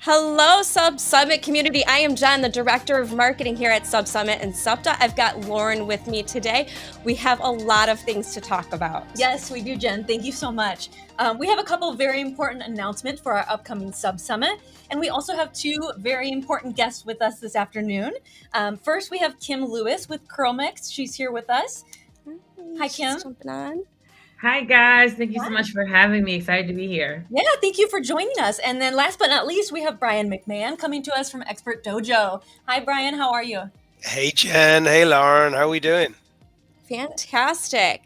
Hello, SubSummit community. I am Jen, the Director of Marketing here at SubSummit and SubDA. I've got Lauren with me today. We have a lot of things to talk about. Yes, we do, Jen. Thank you so much. We have a couple of very important announcements for our upcoming SubSummit, and we also have two very important guests with us this afternoon. First, we have Kim Lewis with Curlmix. She's here with us. Hi, Kim. Jumping on. Hi, guys. Thank you so much for having me. Excited to be here. Yeah, thank you for joining us. And then last but not least, we have Brian Mcmahon coming to us from Expert Dojo. Hi, Brian. How are you? Hey, Jen. Hey, Lauren. How are we doing? Fantastic.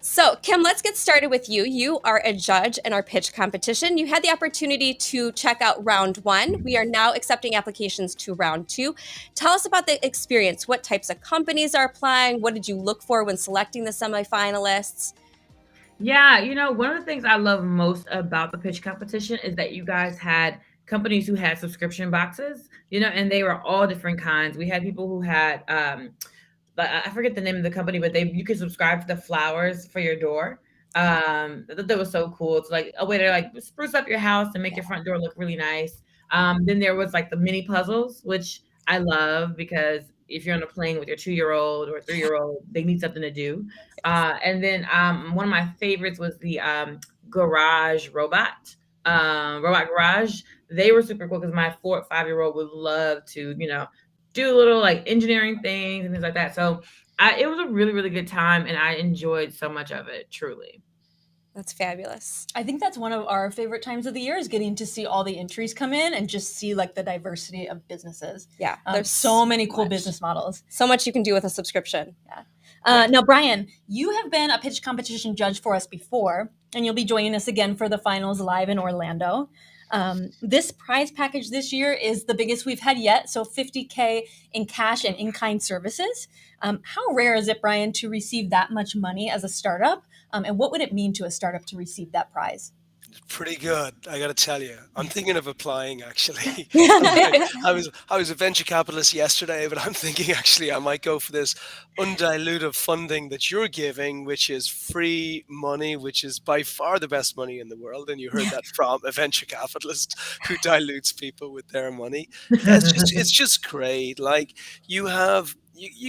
So, Kim, let's get started with you. You are a judge in our pitch competition. You had the opportunity to check out round 1. We are now accepting applications to round 2. Tell us about the experience. What types of companies are applying? What did you look for when selecting the semifinalists? Yeah, one of the things I love most about the pitch competition is that you guys had companies who had subscription boxes, and they were all different kinds. We had people who had, I forget the name of the company, but you could subscribe to the flowers for your door. I thought that was so cool. It's like a way to like spruce up your house and make your front door look really nice. Then there was like the mini puzzles, which I love because if you're on a plane with your 2-year-old or 3-year-old, they need something to do. And then one of my favorites was the garage robot garage. They were super cool because my 4 or 5-year-old would love to, do little like engineering things and things like that. So it was a really, really good time, and I enjoyed so much of it, truly. That's fabulous. I think that's one of our favorite times of the year is getting to see all the entries come in and just see like the diversity of businesses. Yeah, there's so many cool business models. So much you can do with a subscription. Yeah. Now, Brian, you have been a pitch competition judge for us before, and you'll be joining us again for the finals live in Orlando. This prize package this year is the biggest we've had yet, so $50K in cash and in-kind services. How rare is it, Brian, to receive that much money as a startup? And what would it mean to a startup to receive that prize? Pretty good, I got to tell you. I'm thinking of applying, actually. I was a venture capitalist yesterday, but I'm thinking actually I might go for this undiluted funding that you're giving, which is free money, which is by far the best money in the world. And you heard that from a venture capitalist who dilutes people with their money. It's just great. Like you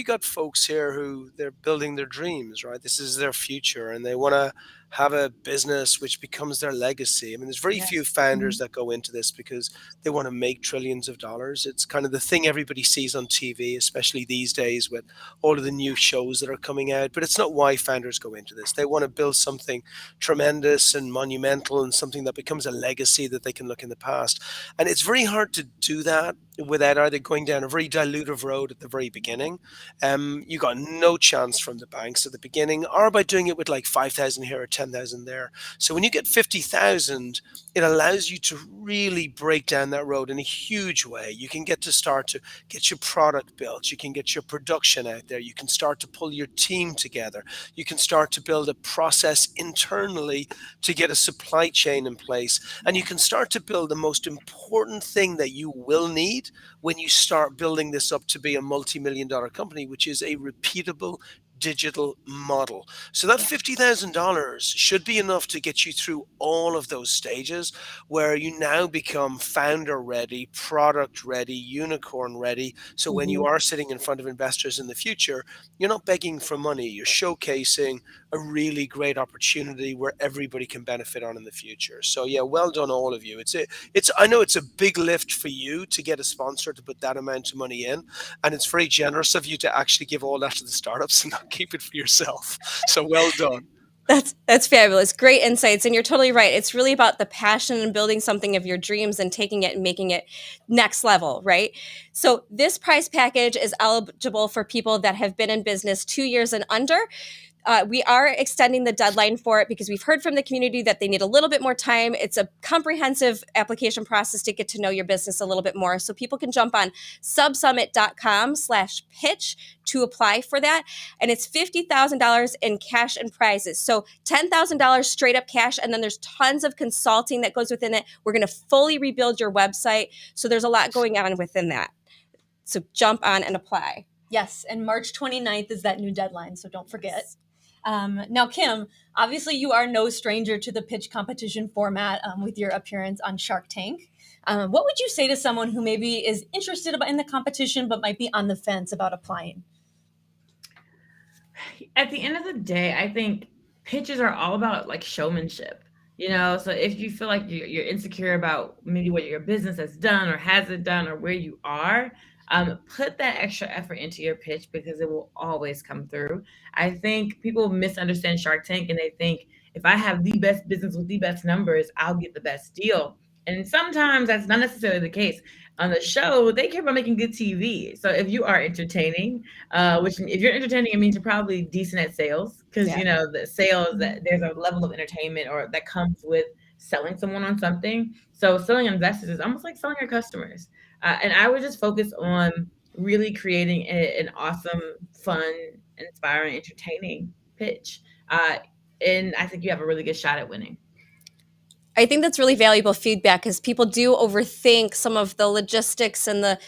got folks here who they're building their dreams, right? This is their future, and they want to have a business which becomes their legacy. I mean, there's very few founders that go into this because they want to make trillions of dollars. It's kind of the thing everybody sees on TV, especially these days with all of the new shows that are coming out. But it's not why founders go into this. They want to build something tremendous and monumental and something that becomes a legacy that they can look in the past. And it's very hard to do that without either going down a very dilutive road at the very beginning. You got no chance from the banks at the beginning, or by doing it with like 5,000 here or 10,000 there. So when you get 50,000, it allows you to really break down that road in a huge way. You can get to start to get your product built. You can get your production out there. You can start to pull your team together. You can start to build a process internally to get a supply chain in place. And you can start to build the most important thing that you will need when you start building this up to be a multi-million-dollar company, which is a repeatable digital model. So that $50,000 should be enough to get you through all of those stages where you now become founder ready, product ready, unicorn ready. So when you are sitting in front of investors in the future, you're not begging for money. You're showcasing a really great opportunity where everybody can benefit on in the future. So yeah, well done all of you. I know it's a big lift for you to get a sponsor to put that amount of money in, and it's very generous of you to actually give all that to the startups and not keep it for yourself. So well done. That's fabulous. Great insights. And you're totally right. It's really about the passion and building something of your dreams and taking it and making it next level, right? So this prize package is eligible for people that have been in business 2 years and under. We are extending the deadline for it because we've heard from the community that they need a little bit more time. It's a comprehensive application process to get to know your business a little bit more. So people can jump on subsummit.com/pitch to apply for that. And it's $50,000 in cash and prizes. So $10,000 straight up cash. And then there's tons of consulting that goes within it. We're going to fully rebuild your website. So there's a lot going on within that. So jump on and apply. Yes. And March 29th is that new deadline. So don't forget. Now, Kim, obviously you are no stranger to the pitch competition format with your appearance on Shark Tank. What would you say to someone who maybe is interested in the competition but might be on the fence about applying? At the end of the day, I think pitches are all about like showmanship. So if you feel like you're insecure about maybe what your business has done or hasn't done or where you are, put that extra effort into your pitch because it will always come through. I think people misunderstand Shark Tank and they think if I have the best business with the best numbers, I'll get the best deal. And sometimes that's not necessarily the case. On the show, they care about making good TV. So if you are entertaining, which if you're entertaining, it means you're probably decent at sales because the sales that there's a level of entertainment or that comes with selling someone on something. So selling investors is almost like selling your customers. And I would just focus on really creating an awesome, fun, inspiring, entertaining pitch. And I think you have a really good shot at winning. I think that's really valuable feedback because people do overthink some of the logistics and the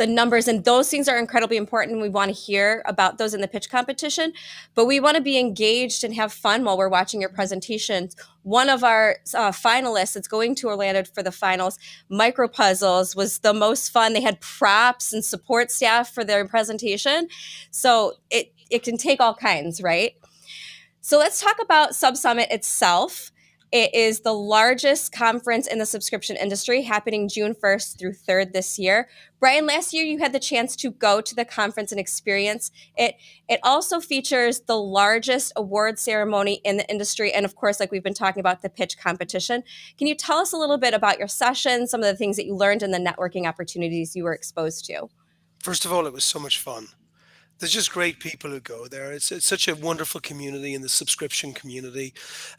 numbers, and those things are incredibly important. And we want to hear about those in the pitch competition, but we want to be engaged and have fun while we're watching your presentations. One of our finalists that's going to Orlando for the finals, Micro Puzzles, was the most fun. They had props and support staff for their presentation. So it can take all kinds, right? So let's talk about SubSummit itself. It is the largest conference in the subscription industry, happening June 1st through 3rd this year. Brian, last year you had the chance to go to the conference and experience it. It also features the largest award ceremony in the industry. And of course, like we've been talking about, the pitch competition. Can you tell us a little bit about your session, some of the things that you learned and the networking opportunities you were exposed to? First of all, it was so much fun. There's just great people who go there. It's such a wonderful community in the subscription community,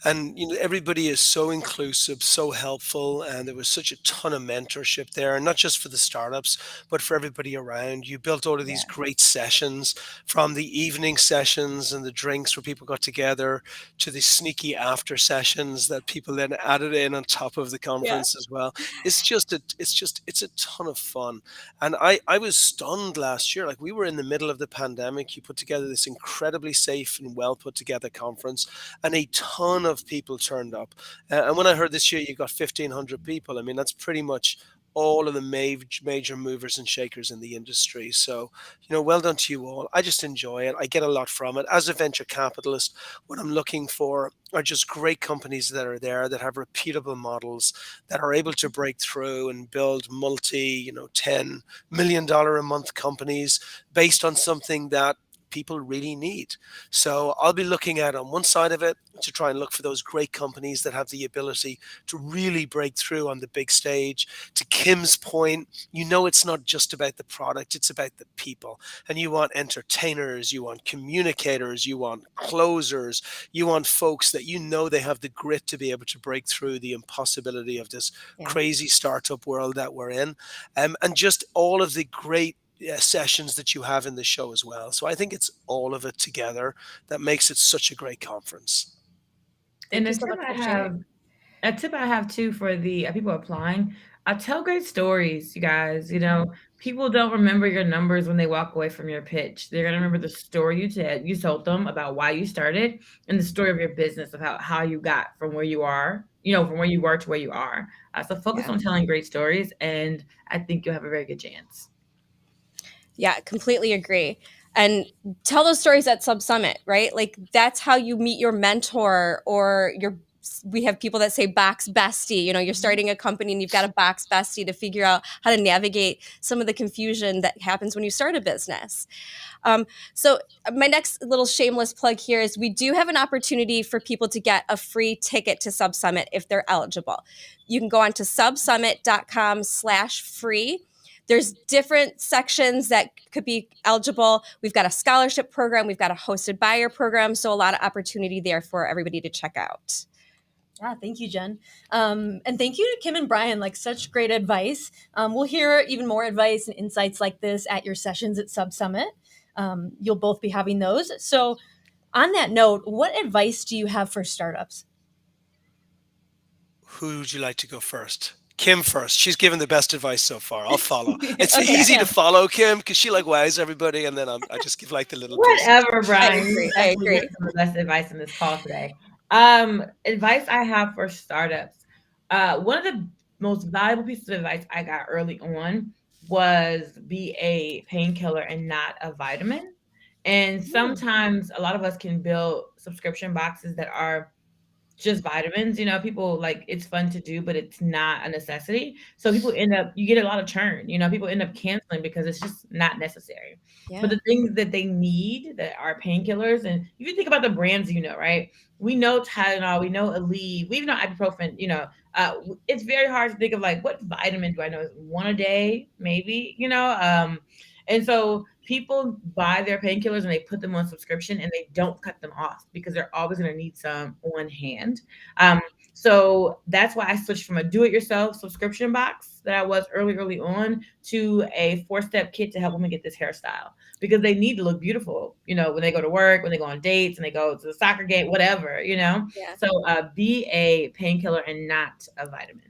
and everybody is so inclusive, so helpful, and there was such a ton of mentorship there, and not just for the startups, but for everybody around. You built all of these great sessions, from the evening sessions and the drinks where people got together to the sneaky after sessions that people then added in on top of the conference as well. It's a ton of fun, and I was stunned last year. Like, we were in the middle of the pandemic. You put together this incredibly safe and well put together conference, and a ton of people turned up. And when I heard this year you got 1,500 people, I mean, that's pretty much all of the major movers and shakers in the industry. So, well done to you all. I just enjoy it. I get a lot from it. As a venture capitalist, what I'm looking for are just great companies that are there, that have repeatable models, that are able to break through and build $10 million a month companies based on something that people really need. So I'll be looking at, on one side of it, to try and look for those great companies that have the ability to really break through on the big stage. To Kim's point, it's not just about the product, it's about the people. And you want entertainers, you want communicators, you want closers, you want folks that they have the grit to be able to break through the impossibility of this crazy startup world that we're in. And just all of the great sessions that you have in the show as well. So I think it's all of it together that makes it such a great conference. And a tip I have too for the people applying, tell great stories, you guys. People don't remember your numbers when they walk away from your pitch. They're going to remember the story you told them about why you started, and the story of your business, of how you got from where you are, from where you were to where you are. So focus on telling great stories, and I think you'll have a very good chance. Yeah, completely agree. And tell those stories at SubSummit, right? Like, that's how you meet your mentor, or we have people that say box bestie. You're starting a company and you've got a box bestie to figure out how to navigate some of the confusion that happens when you start a business. So my next little shameless plug here is we do have an opportunity for people to get a free ticket to SubSummit if they're eligible. You can go on to subsummit.com/free. There's different sections that could be eligible. We've got a scholarship program. We've got a hosted buyer program. So a lot of opportunity there for everybody to check out. Yeah, thank you, Jen. And thank you to Kim and Brian, such great advice. We'll hear even more advice and insights like this at your sessions at SubSummit. You'll both be having those. So on that note, what advice do you have for startups? Who would you like to go first? Kim first. She's given the best advice so far. I'll follow. It's Okay, easy to Kim. follow Kim because she like wows everybody, and then I just give like the little pieces. Whatever, I Brian. agree. You I definitely agree. gave some of the best advice in this call today. Advice I have for startups. One of the most valuable pieces of advice I got early on was be a painkiller and not a vitamin. And sometimes a lot of us can build subscription boxes that are just vitamins. People like it's fun to do, but it's not a necessity. So people end up, you get a lot of churn. People end up canceling because it's just not necessary. But Yeah. the things that they need that are painkillers, and if you think about the brands, right? We know Tylenol, we know Aleve, we even know ibuprofen. It's very hard to think of like what vitamin do I know? Is one a day, maybe. And so people buy their painkillers and they put them on subscription and they don't cut them off because they're always going to need some on hand. Um, so that's why I switched from a do-it-yourself subscription box that I was early on to a 4-step kit to help women get this hairstyle because they need to look beautiful, when they go to work, when they go on dates, and they go to the soccer game, whatever. Yeah. So be a painkiller and not a vitamin.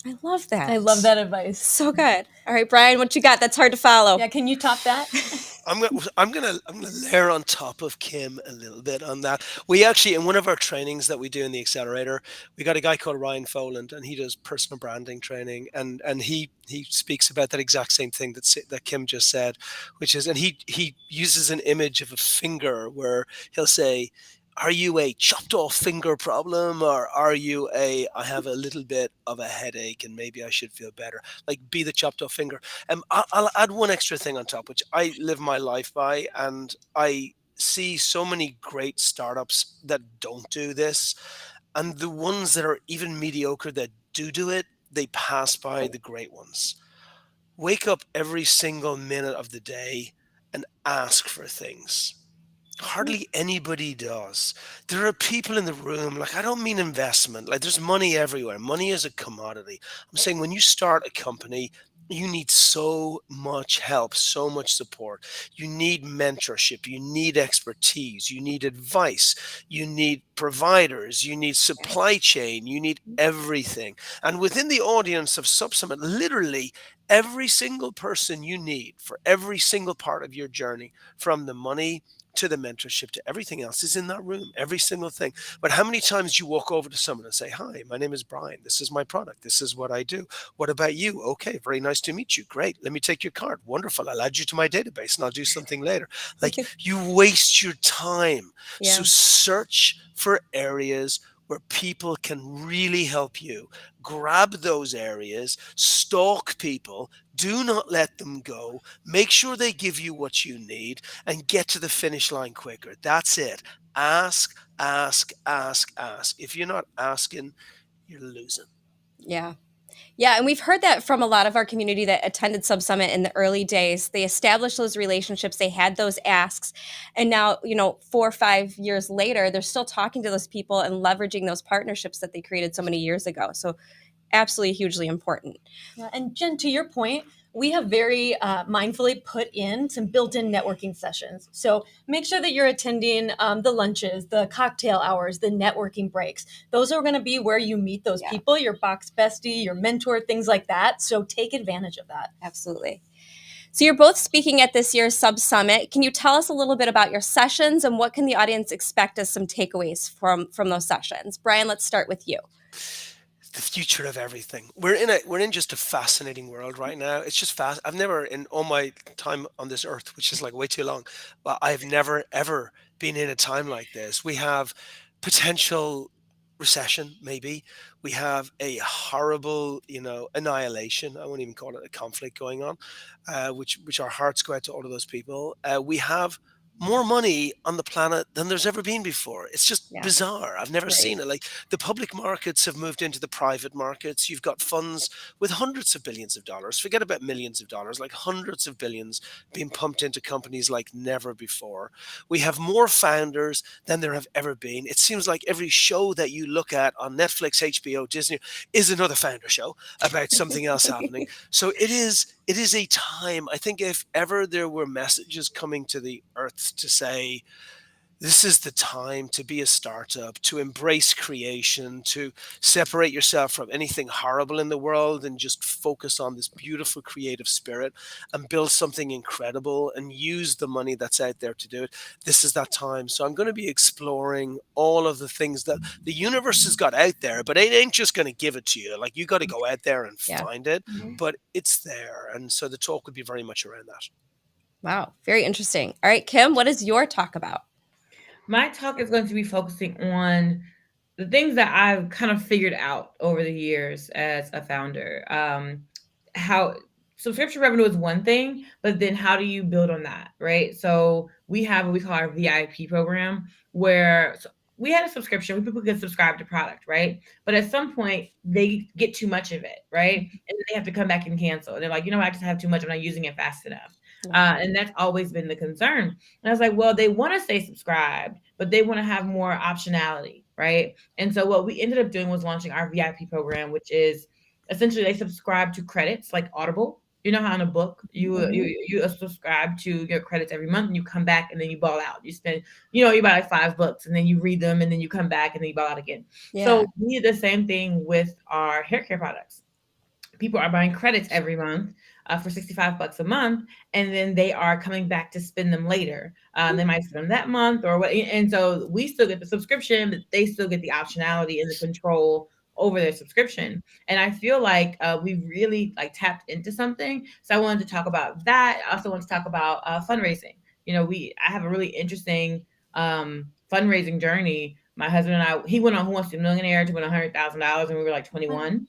I love that. I love that advice. So good. All right, Brian, what you got? That's hard to follow. Yeah, can you top that? I'm gonna layer on top of Kim a little bit on that. We actually, in one of our trainings that we do in the accelerator, we got a guy called Ryan Foland, and he does personal branding training, and he speaks about that exact same thing that Kim just said, which is, and he uses an image of a finger where he'll say, are you a chopped off finger problem, or are you I have a little bit of a headache and maybe I should feel better? Like, be the chopped off finger. I'll add one extra thing on top, which I live my life by, and I see so many great startups that don't do this, and the ones that are even mediocre that do it, they pass by the great ones. Wake up every single minute of the day and ask for things. Hardly anybody does. There are people in the room, like, I don't mean investment, like, there's money everywhere. Money is a commodity. I'm saying when you start a company, you need so much help, so much support. You need mentorship, you need expertise, you need advice, you need providers, you need supply chain, you need everything. And within the audience of SubSummit, literally every single person you need for every single part of your journey, from the money to the mentorship to everything else, is in that room, every single thing. But how many times you walk over to someone and say, hi, my name is Brian, this is my product, this is what I do, what about you? Okay, very nice to meet you, great, let me take your card, wonderful, I'll add you to my database and I'll do something later. Like, you waste your time. Yeah. So search for areas where people can really help you. Grab those areas, stalk people, do not let them go. Make sure they give you what you need and get to the finish line quicker. That's it. Ask, ask, ask, ask. If you're not asking, you're losing. Yeah. Yeah, and we've heard that from a lot of our community that attended SubSummit in the early days. They established those relationships, they had those asks, and now, 4 or 5 years later, they're still talking to those people and leveraging those partnerships that they created so many years ago. So absolutely hugely important. Yeah, and Jen, to your point, we have very mindfully put in some built-in networking sessions. So make sure that you're attending the lunches, the cocktail hours, the networking breaks. Those are going to be where you meet those people, your box bestie, your mentor, things like that. So take advantage of that. Absolutely. So you're both speaking at this year's SubSummit. Can you tell us a little bit about your sessions and what can the audience expect as some takeaways from those sessions? Brian, let's start with you. The future of everything. We're in just a fascinating world right now. It's just fast. I've never, in all my time on this earth, which is like way too long, but I've never ever been in a time like this. We have potential recession, maybe. We have a horrible, annihilation. I won't even call it a conflict going on, which our hearts go out to all of those people. We have more money on the planet than there's ever been before. It's just bizarre. I've never seen it. Like, the public markets have moved into the private markets. You've got funds with hundreds of billions of dollars. Forget about millions of dollars, like hundreds of billions being pumped into companies like never before. We have more founders than there have ever been. It seems like every show that you look at on Netflix, HBO, Disney is another founder show about something else happening. So it is a time, I think, if ever there were messages coming to the earth to say, This is the time to be a startup, to embrace creation, to separate yourself from anything horrible in the world and just focus on this beautiful creative spirit and build something incredible and use the money that's out there to do it. This is that time. So I'm going to be exploring all of the things that the universe has got out there, but it ain't just going to give it to you. Like, you got to go out there and Yeah. find it, Mhm. but it's there. And so the talk would be very much around that. Wow, very interesting. All right, Kim, what is your talk about? My talk is going to be focusing on the things that I've kind of figured out over the years as a founder. How subscription revenue is one thing, but then how do you build on that, right? So we have what we call our VIP program, where we had a subscription where people could subscribe to product, right? But at some point they get too much of it, right? And then they have to come back and cancel. And they're like, I just have too much. I'm not using it fast enough. And that's always been the concern. And I was like, well, they want to stay subscribed, but they want to have more optionality, right? And so what we ended up doing was launching our VIP program, which is essentially they subscribe to credits like Audible. You know how in a book you subscribe to your credits every month and you come back and then you ball out. You spend, you buy like 5 books and then you read them and then you come back and then you ball out again. Yeah. So we did the same thing with our hair care products. People are buying credits every month for $65 a month, and then they are coming back to spend them later. They might spend them that month or what, and so we still get the subscription, but they still get the optionality and the control over their subscription. And I feel like we really like tapped into something. So I wanted to talk about that. I also want to talk about fundraising. I have a really interesting fundraising journey. My husband and I, he went on Who Wants to Be a Millionaire to win $100,000 when we were like 21.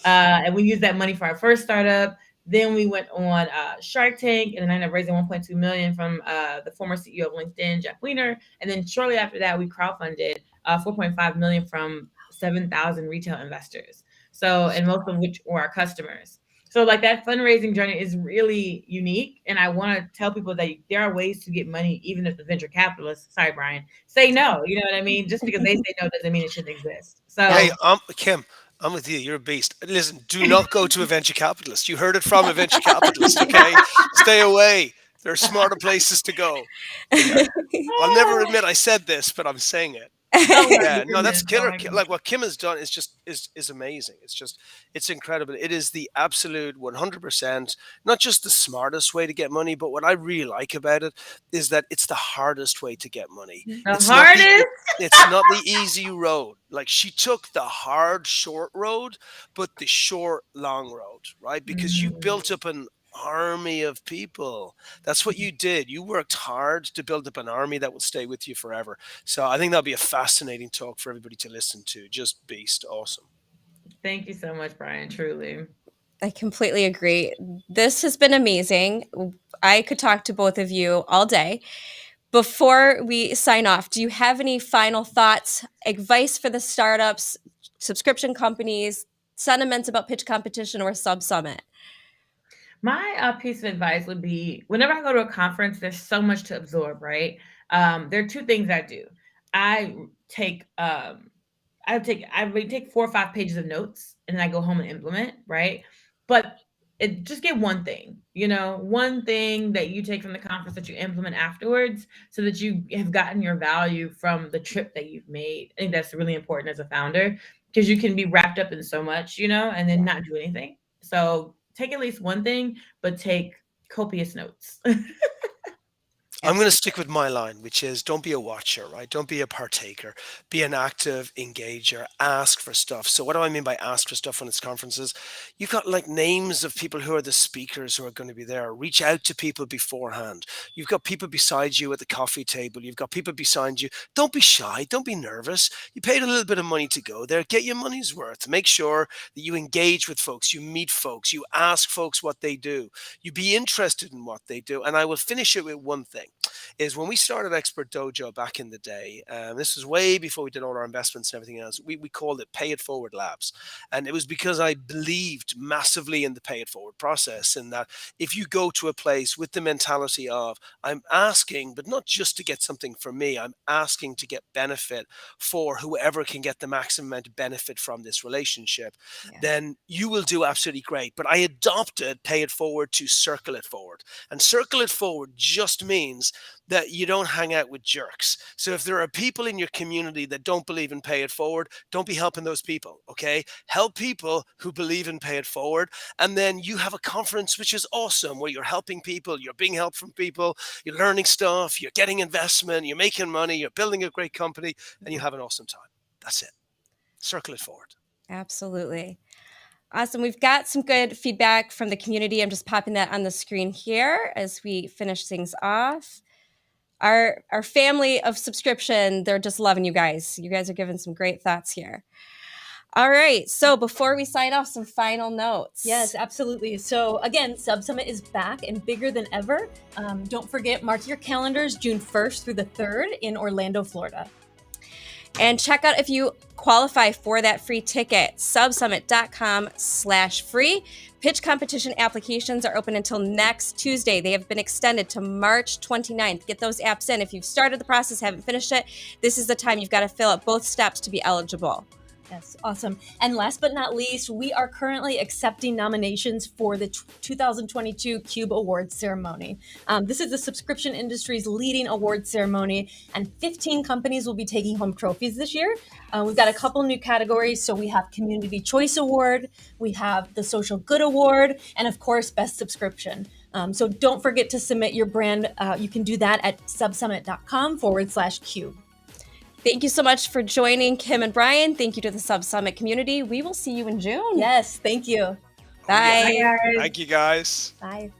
And we used that money for our first startup. Then we went on Shark Tank, and then I ended up raising $1.2 million from the former CEO of LinkedIn, Jeff Weiner. And then shortly after that, we crowdfunded $4.5 million from 7,000 retail investors. So, and most of which were our customers. So like that fundraising journey is really unique. And I want to tell people that there are ways to get money, even if the venture capitalists, sorry, Brian, say no. You know what I mean? Just because they say no doesn't mean it shouldn't exist. So Hey, Kim, I'm with you. You're a beast. Listen, do not go to a venture capitalist. You heard it from a venture capitalist, okay? Stay away. There are smarter places to go. I'll never admit I said this, but I'm saying it. oh my Yeah, no, that's goodness. Oh killer. my goodness. Like what Kim has done is just is amazing. It's incredible. It is the absolute 100%, not just the smartest way to get money, but what I really like about it is that it's the hardest way to get money. The It's not hardest. it's not the easy road. Like, she took the hard short road, but the short long road, right? Because you built up an army of people. That's what you did. You worked hard to build up an army that will stay with you forever. So I think that'll be a fascinating talk for everybody to listen to. Just beast. Awesome. Thank you so much, Brian. Truly. I completely agree. This has been amazing. I could talk to both of you all day. Before we sign off, do you have any final thoughts, advice for the startups, subscription companies, sentiments about pitch competition or SubSummit? My piece of advice would be whenever I go to a conference, there's so much to absorb, right? There are 2 things I do. I take I would take 4 or 5 pages of notes and then I go home and implement, right? But just get one thing, one thing that you take from the conference that you implement afterwards so that you have gotten your value from the trip that you've made. I think that's really important as a founder because you can be wrapped up in so much, and then not do anything. So take at least one thing, but take copious notes. I'm going to stick with my line, which is don't be a watcher, right? Don't be a partaker. Be an active engager. Ask for stuff. So what do I mean by ask for stuff when it's conferences? You've got like names of people who are the speakers who are going to be there. Reach out to people beforehand. You've got people beside you at the coffee table. You've got people beside you. Don't be shy. Don't be nervous. You paid a little bit of money to go there. Get your money's worth. Make sure that you engage with folks. You meet folks. You ask folks what they do. You be interested in what they do. And I will finish it with one thing. Is when we started Expert Dojo back in the day, this was way before we did all our investments and everything else, we called it Pay It Forward Labs. And it was because I believed massively in the Pay It Forward process, and that if you go to a place with the mentality of, I'm asking, but not just to get something for me, I'm asking to get benefit for whoever can get the maximum amount of benefit from this relationship, then you will do absolutely great. But I adopted Pay It Forward to Circle It Forward. And Circle It Forward just means means that you don't hang out with jerks. So if there are people in your community that don't believe in pay it forward, don't be helping those people, okay? Help people who believe in pay it forward. And then you have a conference which is awesome, where you're helping people, you're being helped from people, you're learning stuff, you're getting investment, you're making money, you're building a great company, and you have an awesome time. That's it. Circle it forward. Absolutely. Awesome. We've got some good feedback from the community. I'm just popping that on the screen here as we finish things off. Our family of subscription, they're just loving you guys. You guys are giving some great thoughts here. All right. So before we sign off, some final notes. Yes, absolutely. So again, SubSummit is back and bigger than ever. Don't forget, mark your calendars June 1st through the 3rd in Orlando, Florida. And check out if you qualify for that free ticket, subsummit.com/free. Pitch competition applications are open until next Tuesday. They have been extended to March 29th. Get those apps in. If you've started the process, haven't finished it, this is the time you've got to fill out both steps to be eligible. Yes, awesome. And last but not least, we are currently accepting nominations for the 2022 CUBE Awards ceremony. This is the subscription industry's leading awards ceremony, and 15 companies will be taking home trophies this year. We've got a couple new categories. So we have Community Choice Award, we have the Social Good Award, and of course, Best Subscription. So don't forget to submit your brand. You can do that at subsummit.com/CUBE. Thank you so much for joining Kim and Brian. Thank you to the SubSummit community. We will see you in June. Yes, thank you. Bye. Bye, guys. Thank you, guys. Bye.